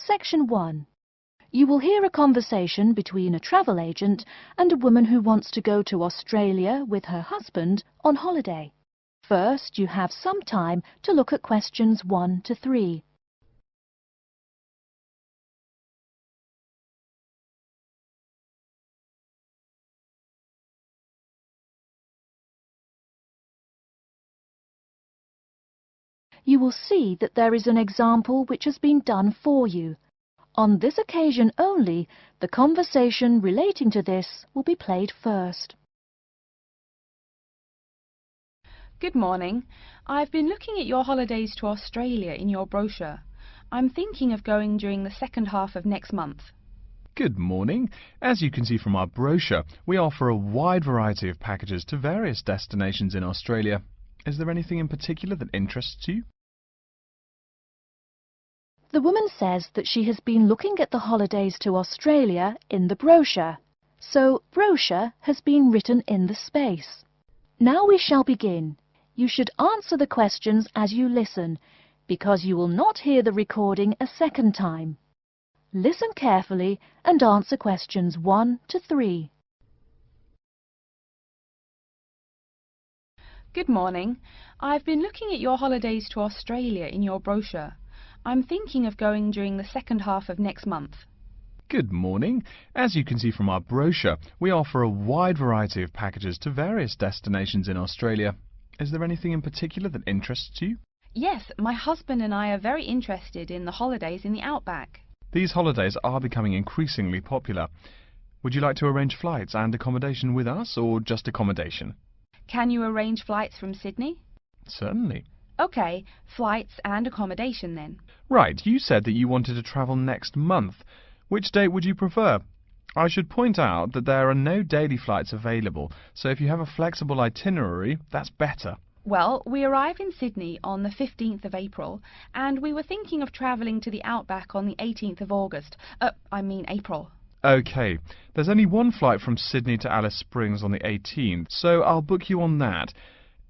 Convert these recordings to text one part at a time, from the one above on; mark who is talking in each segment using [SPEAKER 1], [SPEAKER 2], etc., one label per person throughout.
[SPEAKER 1] Section 1. You will hear a conversation between a travel agent and a woman who wants to go to Australia with her husband on holiday. First, you have some time to look at questions 1 to 3. You will see that there is an example which has been done for you. On this occasion only, the conversation relating to this will be played first.
[SPEAKER 2] Good morning. I've been looking at your holidays to Australia in your brochure. I'm thinking of going during the second half of next month.
[SPEAKER 3] Good morning. As you can see from our brochure, we offer a wide variety of packages to various destinations in Australia. Is there anything in particular that interests you?
[SPEAKER 1] The woman says that she has been looking at the holidays to Australia in the brochure, so brochure has been written in the space. Now we shall begin. You should answer the questions as you listen, because you will not hear the recording a second time. Listen carefully and answer questions 1 to 3.
[SPEAKER 2] Good morning. I've been looking at your holidays to Australia in your brochure. I'm thinking of going during the second half of next month.
[SPEAKER 3] Good morning. As you can see from our brochure, we offer a wide variety of packages to various destinations in Australia. Is there anything in particular that interests you?
[SPEAKER 2] Yes, my husband and I are very interested in the holidays in the outback.
[SPEAKER 3] These holidays are becoming increasingly popular. Would you like to arrange flights and accommodation with us, or just accommodation?
[SPEAKER 2] Can you arrange flights from Sydney?
[SPEAKER 3] Certainly.
[SPEAKER 2] OK, flights and accommodation then.
[SPEAKER 3] Right, you said that you wanted to travel next month. Which date would you prefer? I should point out that there are no daily flights available, so if you have a flexible itinerary, that's better.
[SPEAKER 2] Well, we arrive in Sydney on the 15th of April, and we were thinking of travelling to the outback on the 18th of August. April.
[SPEAKER 3] OK, there's only one flight from Sydney to Alice Springs on the 18th, so I'll book you on that.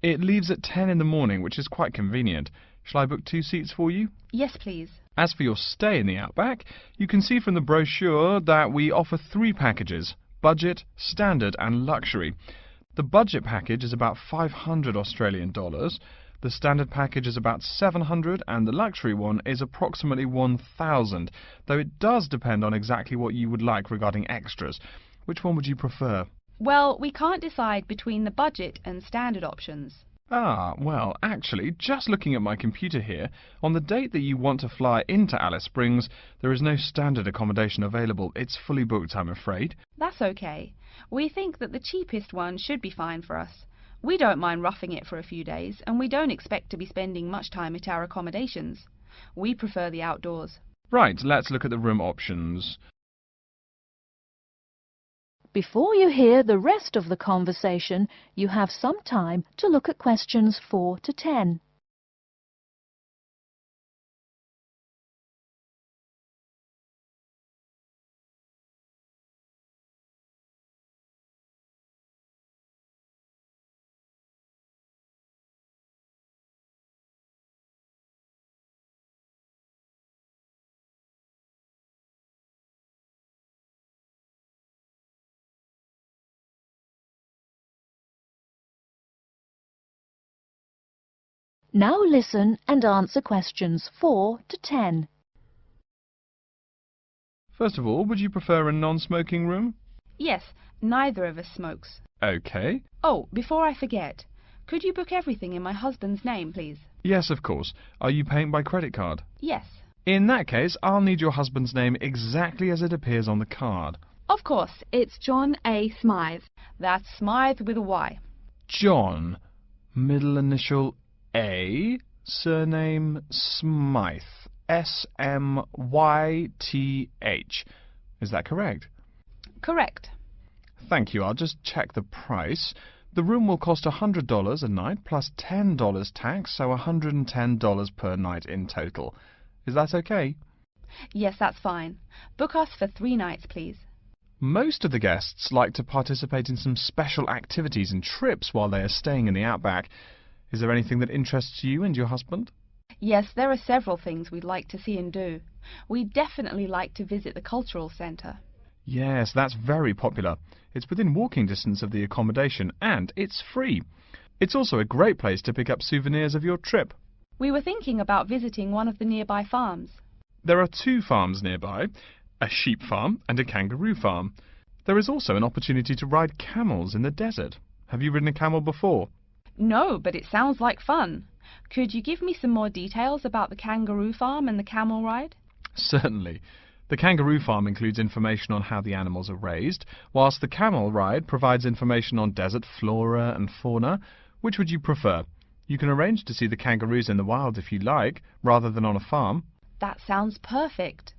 [SPEAKER 3] It leaves at 10 in the morning, which is quite convenient. Shall I book 2 seats for you?
[SPEAKER 2] Yes, please.
[SPEAKER 3] As for your stay in the outback, you can see from the brochure that we offer 3 packages: budget, standard and luxury. The budget package is about $500 Australian dollars, the standard package is about $700 and the luxury one is approximately $1,000, though it does depend on exactly what you would like regarding extras. Which one would you prefer?
[SPEAKER 2] Well, we can't decide between the budget and standard options.
[SPEAKER 3] Ah, well, actually, just looking at my computer here, on the date that you want to fly into Alice Springs, there is no standard accommodation available. It's fully booked, I'm afraid.
[SPEAKER 2] That's okay. We think that the cheapest one should be fine for us. We don't mind roughing it for a few days, and we don't expect to be spending much time at our accommodations. We prefer the outdoors.
[SPEAKER 3] Right, let's look at the room options.
[SPEAKER 1] Before you hear the rest of the conversation, you have some time to look at questions 4 to 10. Now listen and answer questions 4 to 10.
[SPEAKER 3] First of all, would you prefer a non-smoking room?
[SPEAKER 2] Yes, neither of us smokes.
[SPEAKER 3] OK.
[SPEAKER 2] Oh, before I forget, could you book everything in my husband's name, please?
[SPEAKER 3] Yes, of course. Are you paying by credit card?
[SPEAKER 2] Yes.
[SPEAKER 3] In that case, I'll need your husband's name exactly as it appears on the card.
[SPEAKER 2] Of course, it's John A. Smythe. That's Smythe with a Y.
[SPEAKER 3] John, middle initial A, surname Smythe, S-M-Y-T-H. Is that correct?
[SPEAKER 2] Correct.
[SPEAKER 3] Thank you. I'll just check the price. The room will cost $100 a night plus $10 tax, so $110 per night in total. Is that okay?
[SPEAKER 2] Yes, that's fine. Book us for 3 nights, please.
[SPEAKER 3] Most of the guests like to participate in some special activities and trips while they are staying in the outback. Is there anything that interests you and your husband?
[SPEAKER 2] Yes, there are several things we'd like to see and do. We'd definitely like to visit the cultural centre.
[SPEAKER 3] Yes, that's very popular. It's within walking distance of the accommodation and it's free. It's also a great place to pick up souvenirs of your trip.
[SPEAKER 2] We were thinking about visiting one of the nearby farms.
[SPEAKER 3] There are 2 farms nearby, a sheep farm and a kangaroo farm. There is also an opportunity to ride camels in the desert. Have you ridden a camel before?
[SPEAKER 2] No, but it sounds like fun. Could you give me some more details about the kangaroo farm and the camel ride?
[SPEAKER 3] Certainly. The kangaroo farm includes information on how the animals are raised, whilst the camel ride provides information on desert flora and fauna. Which would you prefer? You can arrange to see the kangaroos in the wild if you like, rather than on a farm.
[SPEAKER 2] That sounds perfect.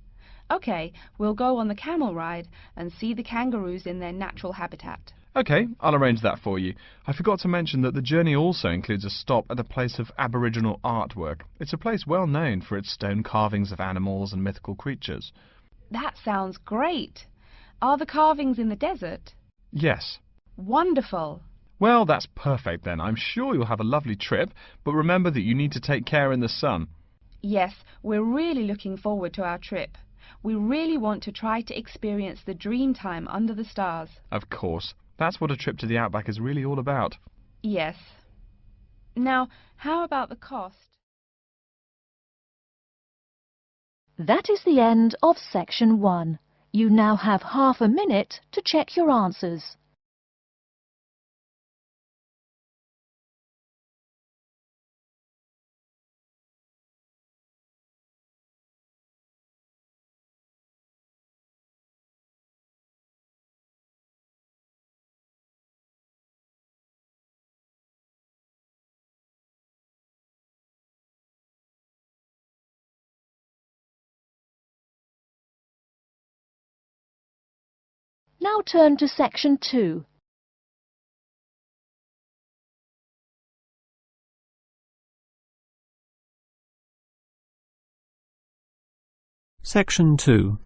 [SPEAKER 2] OK, we'll go on the camel ride and see the kangaroos in their natural habitat.
[SPEAKER 3] OK, I'll arrange that for you. I forgot to mention that the journey also includes a stop at a place of Aboriginal artwork. It's a place well known for its stone carvings of animals and mythical creatures.
[SPEAKER 2] That sounds great. Are the carvings in the desert?
[SPEAKER 3] Yes.
[SPEAKER 2] Wonderful.
[SPEAKER 3] Well, that's perfect then. I'm sure you'll have a lovely trip, but remember that you need to take care in the sun.
[SPEAKER 2] Yes, we're really looking forward to our trip. We really want to try to experience the dream time under the stars.
[SPEAKER 3] Of course. That's what a trip to the outback is really all about.
[SPEAKER 2] Yes. Now, how about the cost?
[SPEAKER 1] That is the end of section 1. You now have half a minute to check your answers. Now turn to section 2.
[SPEAKER 4] Section 2.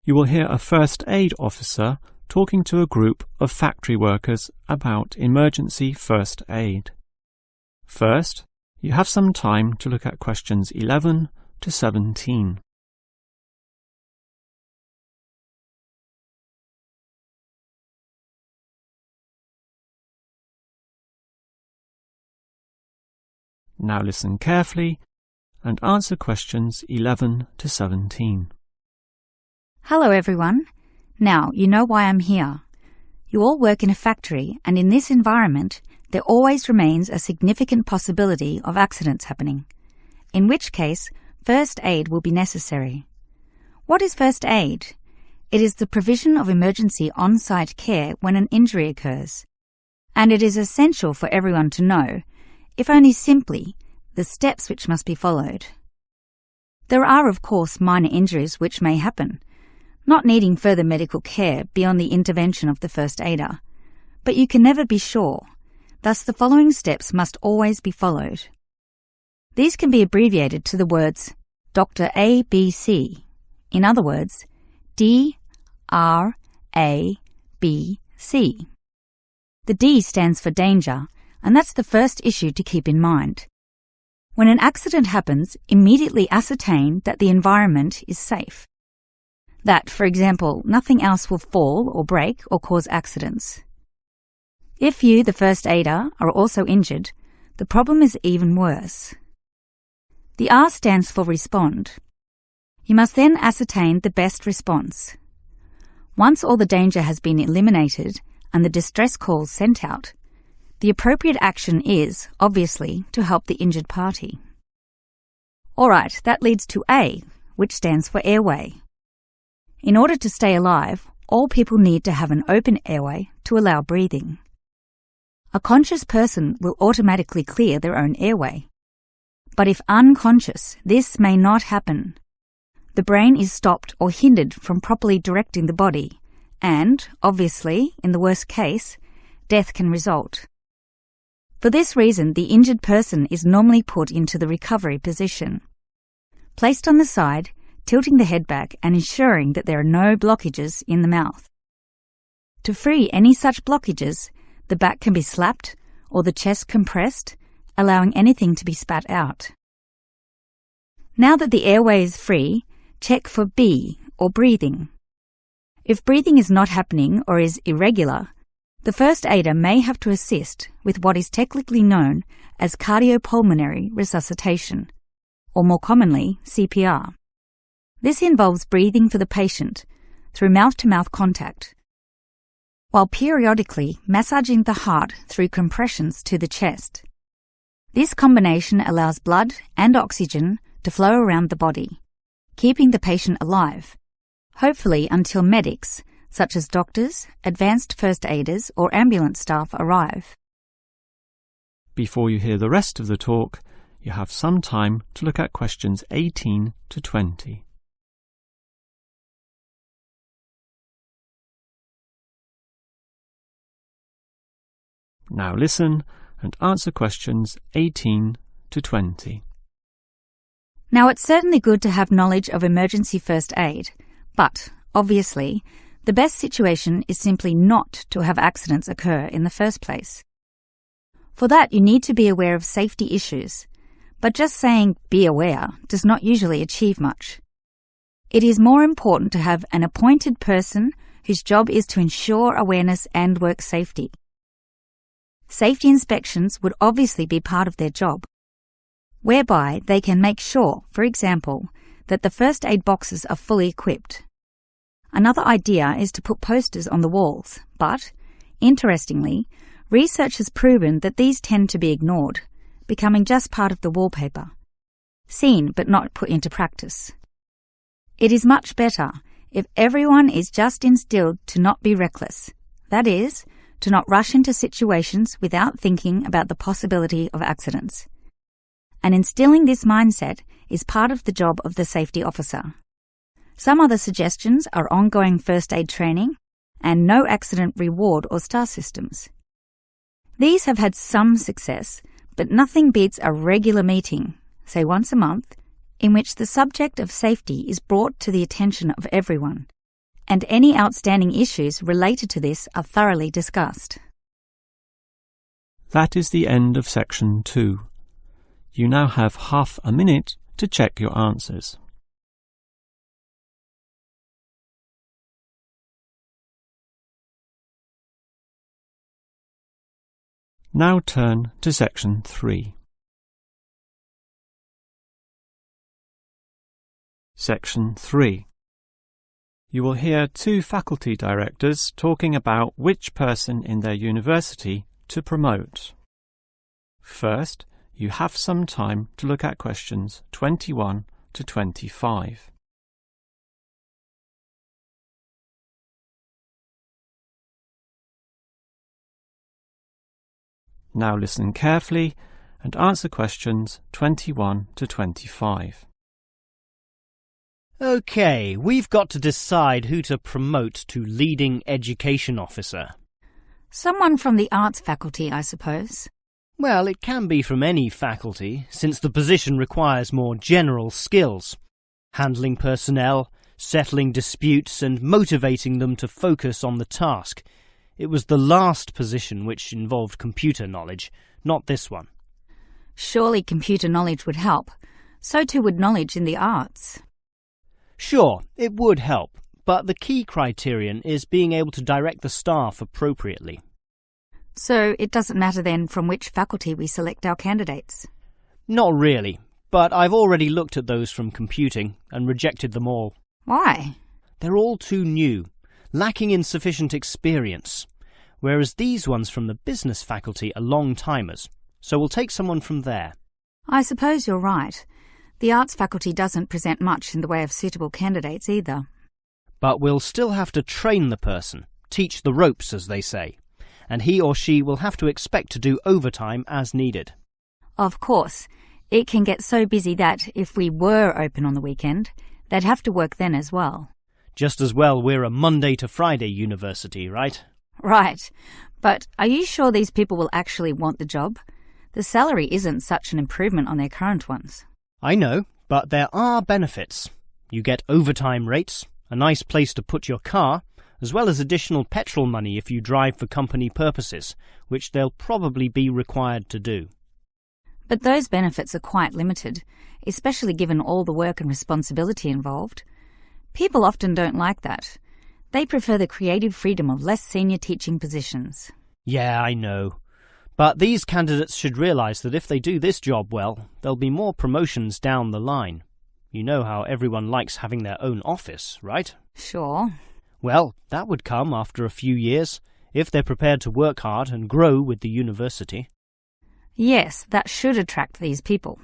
[SPEAKER 4] You will hear a first aid officer talking to a group of factory workers about emergency first aid. First, you have some time to look at questions 11 to 17. Now listen carefully and answer questions 11 to 17.
[SPEAKER 5] Hello everyone. Now you know why I'm here. You all work in a factory, and in this environment there always remains a significant possibility of accidents happening, in which case first aid will be necessary. What is first aid? It is the provision of emergency on-site care when an injury occurs, and it is essential for everyone to know, if only simply, the steps which must be followed. There are, of course, minor injuries which may happen, not needing further medical care beyond the intervention of the first aider, but you can never be sure, thus the following steps must always be followed. These can be abbreviated to the words Dr. ABC, in other words, D-R-A-B-C. The D stands for danger, and that's the first issue to keep in mind. When an accident happens, immediately ascertain that the environment is safe. That, for example, nothing else will fall or break or cause accidents. If you, the first aider, are also injured, the problem is even worse. The R stands for respond. You must then ascertain the best response. Once all the danger has been eliminated and the distress calls sent out, the appropriate action is, obviously, to help the injured party. Alright, that leads to A, which stands for airway. In order to stay alive, all people need to have an open airway to allow breathing. A conscious person will automatically clear their own airway. But if unconscious, this may not happen. The brain is stopped or hindered from properly directing the body, and, obviously, in the worst case, death can result. For this reason, the injured person is normally put into the recovery position. Placed on the side, tilting the head back and ensuring that there are no blockages in the mouth. To free any such blockages, the back can be slapped or the chest compressed, allowing anything to be spat out. Now that the airway is free, check for B, or breathing. If breathing is not happening or is irregular, the first aider may have to assist with what is technically known as cardiopulmonary resuscitation, or more commonly, CPR. This involves breathing for the patient through mouth-to-mouth contact, while periodically massaging the heart through compressions to the chest. This combination allows blood and oxygen to flow around the body, keeping the patient alive, hopefully until medics, such as doctors, advanced first aiders, or ambulance staff arrive.
[SPEAKER 4] Before you hear the rest of the talk, you have some time to look at questions 18 to 20. Now listen and answer questions 18 to 20.
[SPEAKER 5] Now, it's certainly good to have knowledge of emergency first aid, but, obviously, the best situation is simply not to have accidents occur in the first place. For that, you need to be aware of safety issues, but just saying "be aware" does not usually achieve much. It is more important to have an appointed person whose job is to ensure awareness and work safety. Safety inspections would obviously be part of their job, whereby they can make sure, for example, that the first aid boxes are fully equipped. Another idea is to put posters on the walls, but, interestingly, research has proven that these tend to be ignored, becoming just part of the wallpaper, seen but not put into practice. It is much better if everyone is just instilled to not be reckless, that is, to not rush into situations without thinking about the possibility of accidents. And instilling this mindset is part of the job of the safety officer. Some other suggestions are ongoing first aid training and no accident reward or star systems. These have had some success, but nothing beats a regular meeting, say once a month, in which the subject of safety is brought to the attention of everyone, and any outstanding issues related to this are thoroughly discussed.
[SPEAKER 4] That is the end of section 2. You now have half a minute to check your answers. Now turn to section 3. Section 3. You will hear two faculty directors talking about which person in their university to promote. First, you have some time to look at questions 21 to 25. Now listen carefully and answer questions 21 to 25.
[SPEAKER 6] OK, we've got to decide who to promote to leading education officer.
[SPEAKER 5] Someone from the arts faculty, I suppose.
[SPEAKER 6] Well, it can be from any faculty, since the position requires more general skills. Handling personnel, settling disputes and motivating them to focus on the task. It was the last position which involved computer knowledge, not this one.
[SPEAKER 5] Surely computer knowledge would help. So too would knowledge in the arts.
[SPEAKER 6] Sure, it would help, but the key criterion is being able to direct the staff appropriately.
[SPEAKER 5] So it doesn't matter then from which faculty we select our candidates?
[SPEAKER 6] Not really, but I've already looked at those from computing and rejected them all.
[SPEAKER 5] Why?
[SPEAKER 6] They're all too new, lacking in sufficient experience, whereas these ones from the business faculty are long-timers, so we'll take someone from there.
[SPEAKER 5] I suppose you're right. The arts faculty doesn't present much in the way of suitable candidates either.
[SPEAKER 6] But we'll still have to train the person, teach the ropes, as they say, and he or she will have to expect to do overtime as needed.
[SPEAKER 5] Of course, it can get so busy that, if we were open on the weekend, they'd have to work then as well.
[SPEAKER 6] Just as well we're a Monday to Friday university, right?
[SPEAKER 5] Right. But are you sure these people will actually want the job? The salary isn't such an improvement on their current ones.
[SPEAKER 6] I know, but there are benefits. You get overtime rates, a nice place to put your car, as well as additional petrol money if you drive for company purposes, which they'll probably be required to do.
[SPEAKER 5] But those benefits are quite limited, especially given all the work and responsibility involved. People often don't like that. They prefer the creative freedom of less senior teaching positions.
[SPEAKER 6] Yeah, I know. But these candidates should realise that if they do this job well, there'll be more promotions down the line. You know how everyone likes having their own office, right?
[SPEAKER 5] Sure.
[SPEAKER 6] Well, that would come after a few years, if they're prepared to work hard and grow with the university.
[SPEAKER 5] Yes, that should attract these people.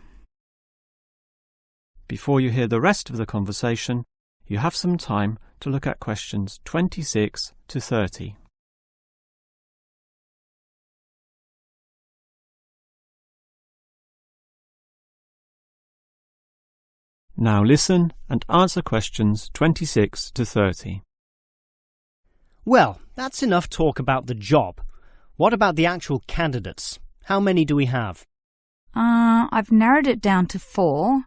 [SPEAKER 4] Before you hear the rest of the conversation, you have some time to look at questions 26 to 30. Now listen and answer questions 26 to 30.
[SPEAKER 6] Well, that's enough talk about the job. What about the actual candidates? How many do we have?
[SPEAKER 5] I've narrowed it down to 4.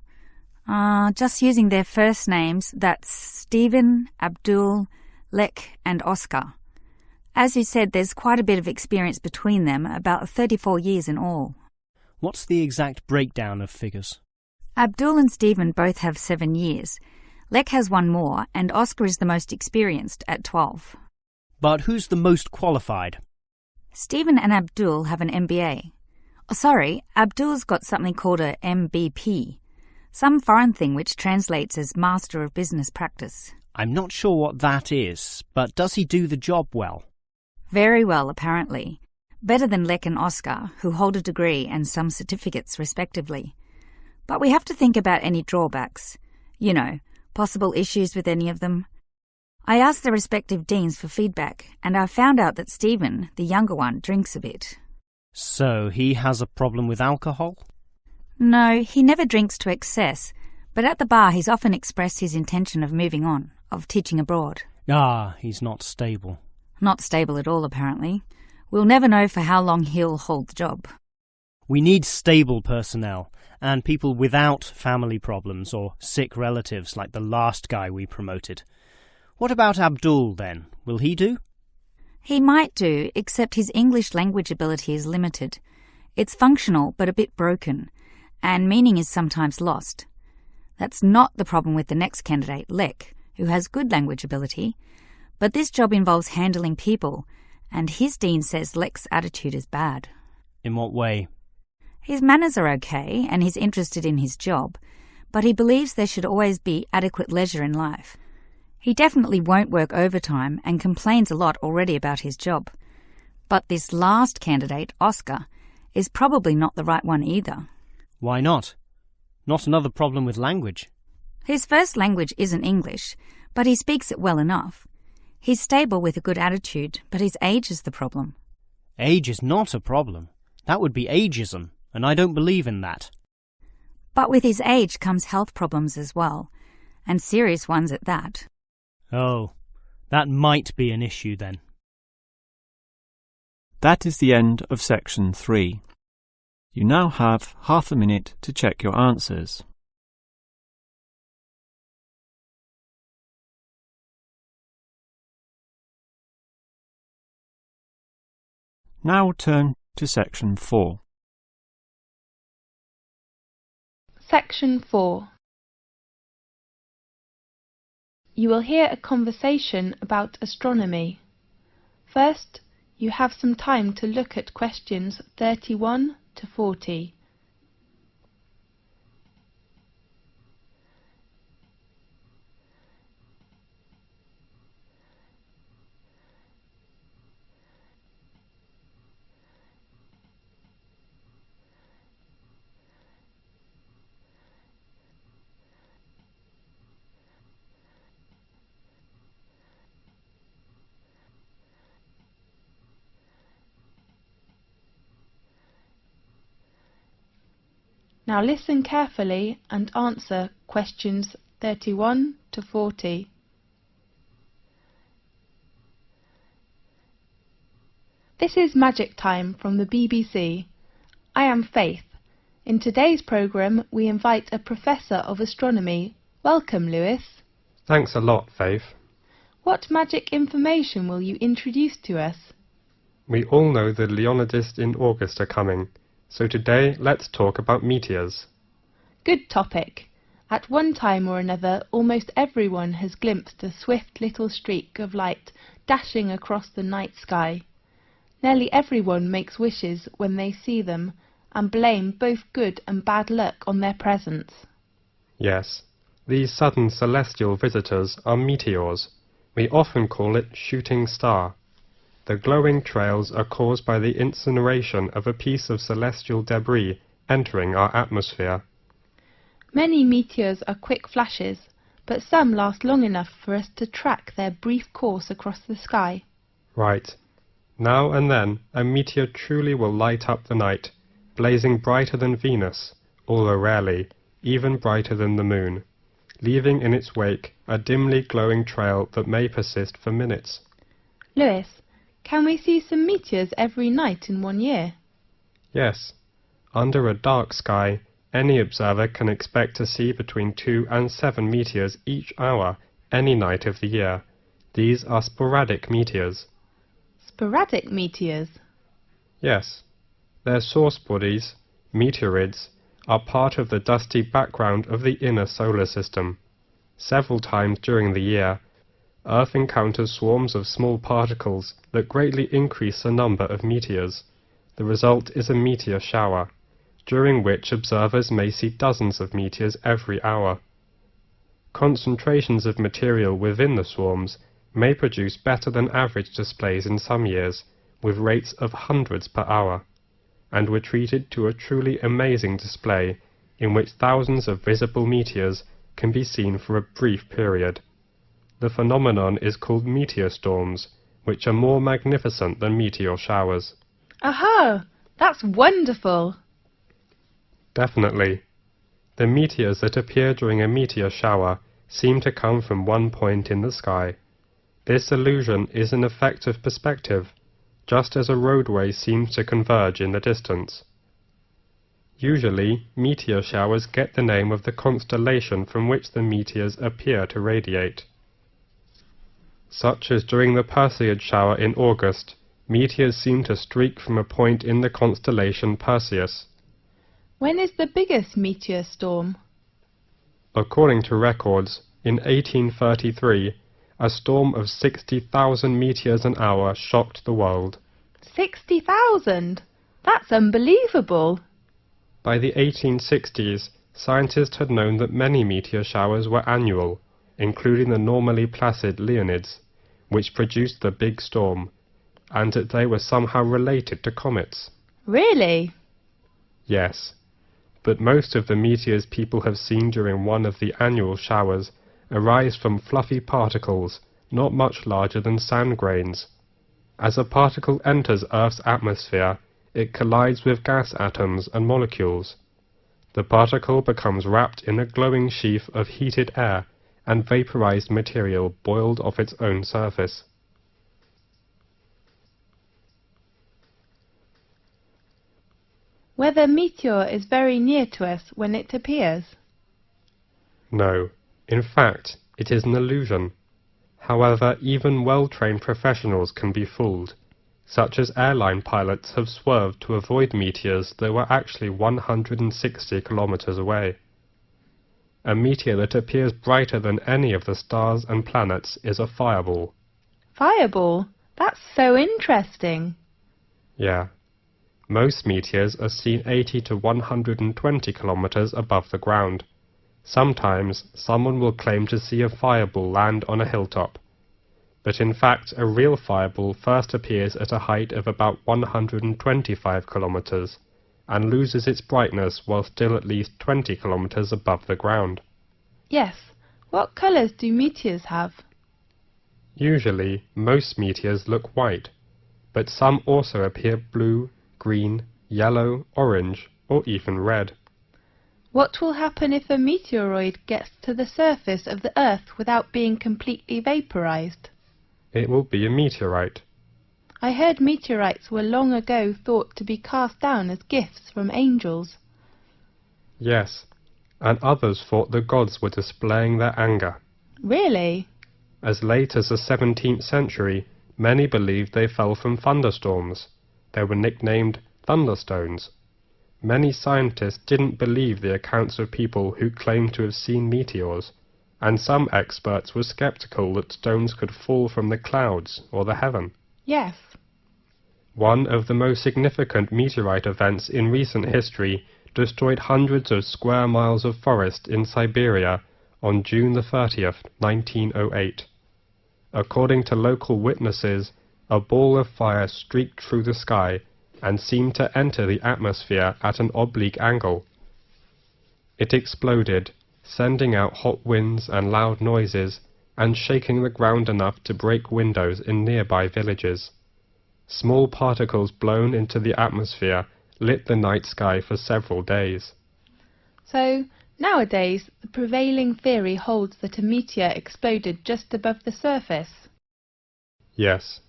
[SPEAKER 5] Just using their first names, that's Stephen, Abdul, Lek and Oscar. As you said, there's quite a bit of experience between them, about 34 years in all.
[SPEAKER 6] What's the exact breakdown of figures?
[SPEAKER 5] Abdul and Stephen both have 7 years. Lek has 1 more, and Oscar is the most experienced at 12.
[SPEAKER 6] But who's the most qualified?
[SPEAKER 5] Stephen and Abdul have an MBA. Oh, sorry, Abdul's got something called a MBP, some foreign thing which translates as Master of Business Practice.
[SPEAKER 6] I'm not sure what that is, but does he do the job well?
[SPEAKER 5] Very well, apparently. Better than Lek and Oscar, who hold a degree and some certificates, respectively. But we have to think about any drawbacks. You know, possible issues with any of them. I asked the respective deans for feedback, and I found out that Stephen, the younger one, drinks a bit.
[SPEAKER 6] So he has a problem with alcohol?
[SPEAKER 5] No, he never drinks to excess, but at the bar he's often expressed his intention of moving on, of teaching abroad.
[SPEAKER 6] Ah, he's not stable.
[SPEAKER 5] Not stable at all, apparently. We'll never know for how long he'll hold the job.
[SPEAKER 6] We need stable personnel, and people without family problems or sick relatives like the last guy we promoted. What about Abdul, then? Will he do?
[SPEAKER 5] He might do, except his English language ability is limited. It's functional, but a bit broken, and meaning is sometimes lost. That's not the problem with the next candidate, Lek, who has good language ability, but this job involves handling people, and his dean says Lek's attitude is bad.
[SPEAKER 6] In what way?
[SPEAKER 5] His manners are okay, and he's interested in his job, but he believes there should always be adequate leisure in life. He definitely won't work overtime and complains a lot already about his job. But this last candidate, Oscar, is probably not the right one either.
[SPEAKER 6] Why not? Not another problem with language.
[SPEAKER 5] His first language isn't English, but he speaks it well enough. He's stable with a good attitude, but his age is the problem.
[SPEAKER 6] Age is not a problem. That would be ageism, and I don't believe in that.
[SPEAKER 5] But with his age comes health problems as well, and serious ones at that.
[SPEAKER 6] Oh, that might be an issue then.
[SPEAKER 4] That is the end of section 3. You now have half a minute to check your answers. Now turn to section 4.
[SPEAKER 7] Section 4. You will hear a conversation about astronomy. First, you have some time to look at questions 31 to 40. Now listen carefully and answer questions 31 to 40. This is Magic Time from the BBC. I am Faith. In today's programme we invite a Professor of Astronomy. Welcome, Lewis.
[SPEAKER 8] Thanks a lot, Faith.
[SPEAKER 7] What magic information will you introduce to us?
[SPEAKER 8] We all know the Leonidas in August are coming, So today let's talk about meteors.
[SPEAKER 7] Good topic. At one time or another, almost everyone has glimpsed a swift little streak of light dashing across the night sky. Nearly everyone makes wishes when they see them, and blame both good and bad luck on their presence.
[SPEAKER 8] Yes, these sudden celestial visitors are meteors. We often call it shooting star. The glowing trails are caused by the incineration of a piece of celestial debris entering our atmosphere.
[SPEAKER 7] Many meteors are quick flashes, but some last long enough for us to track their brief course across the sky.
[SPEAKER 8] Right. Now and then a meteor truly will light up the night, blazing brighter than Venus, although rarely, even brighter than the moon, leaving in its wake a dimly glowing trail that may persist for minutes.
[SPEAKER 7] Lewis, can we see some meteors every night in 1 year?
[SPEAKER 8] Yes. Under a dark sky, any observer can expect to see between 2 and 7 meteors each hour, any night of the year. These are sporadic meteors.
[SPEAKER 7] Sporadic meteors?
[SPEAKER 8] Yes. Their source bodies, meteorids, are part of the dusty background of the inner solar system. Several times during the year, Earth encounters swarms of small particles that greatly increase the number of meteors. The result is a meteor shower, during which observers may see dozens of meteors every hour. Concentrations of material within the swarms may produce better than average displays in some years, with rates of hundreds per hour, and were treated to a truly amazing display in which thousands of visible meteors can be seen for a brief period. The phenomenon is called meteor storms, which are more magnificent than meteor showers.
[SPEAKER 7] Aha! That's wonderful!
[SPEAKER 8] Definitely. The meteors that appear during a meteor shower seem to come from one point in the sky. This illusion is an effect of perspective, just as a roadway seems to converge in the distance. Usually, meteor showers get the name of the constellation from which the meteors appear to radiate. Such as during the Perseid shower in August, meteors seem to streak from a point in the constellation Perseus.
[SPEAKER 7] When is the biggest meteor storm?
[SPEAKER 8] According to records, in 1833, a storm of 60,000 meteors an hour shocked the world.
[SPEAKER 7] 60,000? That's unbelievable!
[SPEAKER 8] By the 1860s, scientists had known that many meteor showers were annual, including the normally placid Leonids, which produced the big storm, and that they were somehow related to comets.
[SPEAKER 7] Really?
[SPEAKER 8] Yes. But most of the meteors people have seen during one of the annual showers arise from fluffy particles not much larger than sand grains. As a particle enters Earth's atmosphere, it collides with gas atoms and molecules. The particle becomes wrapped in a glowing sheath of heated air and vaporized material boiled off its own surface.
[SPEAKER 7] Whether meteor is very near to us when it appears?
[SPEAKER 8] No. In fact, it is an illusion. However, even well-trained professionals can be fooled, such as airline pilots have swerved to avoid meteors that were actually 160 kilometers away. A meteor that appears brighter than any of the stars and planets is a fireball.
[SPEAKER 7] Fireball? That's so interesting.
[SPEAKER 8] Yeah. Most meteors are seen 80 to 120 kilometers above the ground. Sometimes someone will claim to see a fireball land on a hilltop, but in fact a real fireball first appears at a height of about 125 kilometers and loses its brightness while still at least 20 kilometers above the ground.
[SPEAKER 7] Yes. What colours do meteors have?
[SPEAKER 8] Usually, most meteors look white, but some also appear blue, green, yellow, orange, or even red.
[SPEAKER 7] What will happen if a meteoroid gets to the surface of the Earth without being completely vaporized?
[SPEAKER 8] It will be a meteorite.
[SPEAKER 7] I heard meteorites were long ago thought to be cast down as gifts from angels.
[SPEAKER 8] Yes, and others thought the gods were displaying their anger.
[SPEAKER 7] Really?
[SPEAKER 8] As late as the 17th century, many believed they fell from thunderstorms. They were nicknamed thunderstones. Many scientists didn't believe the accounts of people who claimed to have seen meteors, and some experts were skeptical that stones could fall from the clouds or the heaven.
[SPEAKER 7] Yes.
[SPEAKER 8] One of the most significant meteorite events in recent history destroyed hundreds of square miles of forest in Siberia on June the 30th, 1908. According to local witnesses, a ball of fire streaked through the sky and seemed to enter the atmosphere at an oblique angle. It exploded, sending out hot winds and loud noises, and shaking the ground enough to break windows in nearby villages. Small particles blown into the atmosphere lit the night sky for several days.
[SPEAKER 7] So, nowadays, the prevailing theory holds that a meteor exploded just above the surface.
[SPEAKER 8] Yes.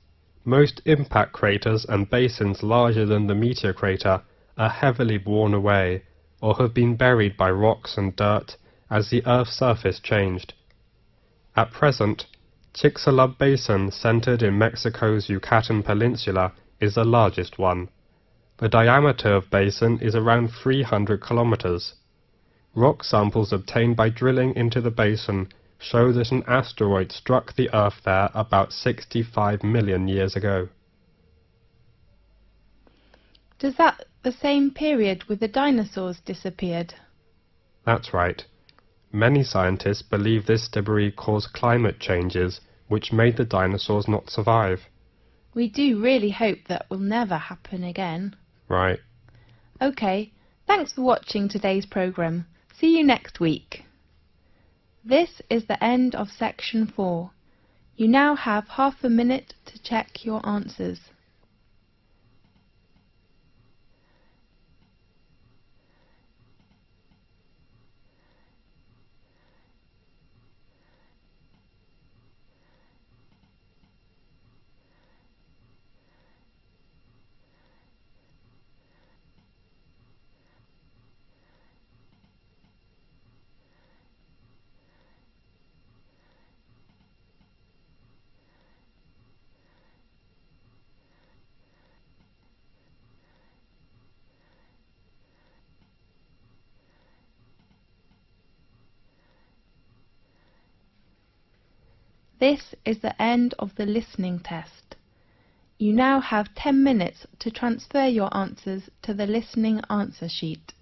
[SPEAKER 8] Most impact craters and basins larger than the meteor crater are heavily worn away, or have been buried by rocks and dirt as the Earth's surface changed. At present, Chicxulub Basin, centered in Mexico's Yucatan Peninsula, is the largest one. The diameter of basin is around 300 kilometers. Rock samples obtained by drilling into the basin show that an asteroid struck the Earth there about 65 million years ago.
[SPEAKER 7] Does that the same period with the dinosaurs disappeared?
[SPEAKER 8] That's right. Many scientists believe this debris caused climate changes which made the dinosaurs not survive.
[SPEAKER 7] We do really hope that will never happen again.
[SPEAKER 8] Right.
[SPEAKER 7] OK, thanks for watching today's programme. See you next week. This is the end of section 4. You now have half a minute to check your answers. This is the end of the listening test. You now have 10 minutes to transfer your answers to the listening answer sheet.